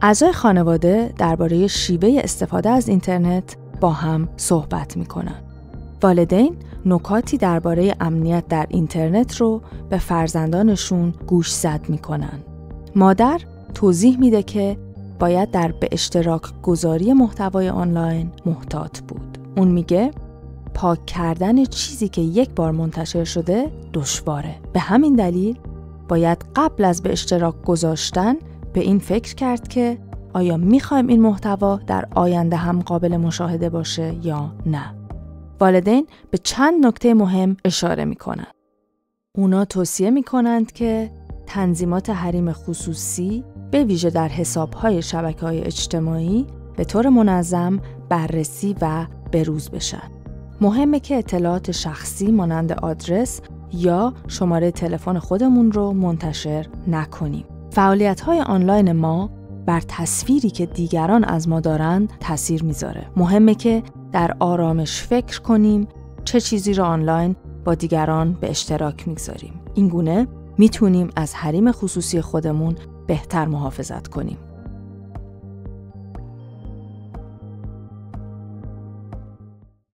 اعضای خانواده درباره شیوه استفاده از اینترنت با هم صحبت میکنن. والدین نکاتی درباره امنیت در اینترنت رو به فرزندانشون گوشزد میکنن. مادر توضیح میده که باید در به اشتراک گذاری محتوای آنلاین محتاط بود. اون میگه پاک کردن چیزی که یک بار منتشر شده دشواره. به همین دلیل باید قبل از به اشتراک گذاشتن به این فکر کرد که آیا میخوایم این محتوا در آینده هم قابل مشاهده باشه یا نه. والدین به چند نکته مهم اشاره میکنن. اونا توصیه میکنند که تنظیمات حریم خصوصی به ویژه در حساب‌های شبکه‌های اجتماعی به طور منظم بررسی و بروز بشن. مهمه که اطلاعات شخصی مانند آدرس یا شماره تلفن خودمون رو منتشر نکنیم. فعالیت‌های آنلاین ما بر تصویری که دیگران از ما دارند تأثیر میذاره. مهمه که در آرامش فکر کنیم چه چیزی رو آنلاین با دیگران به اشتراک میگذاریم. این گونه میتونیم از حریم خصوصی خودمون بهتر محافظت کنیم.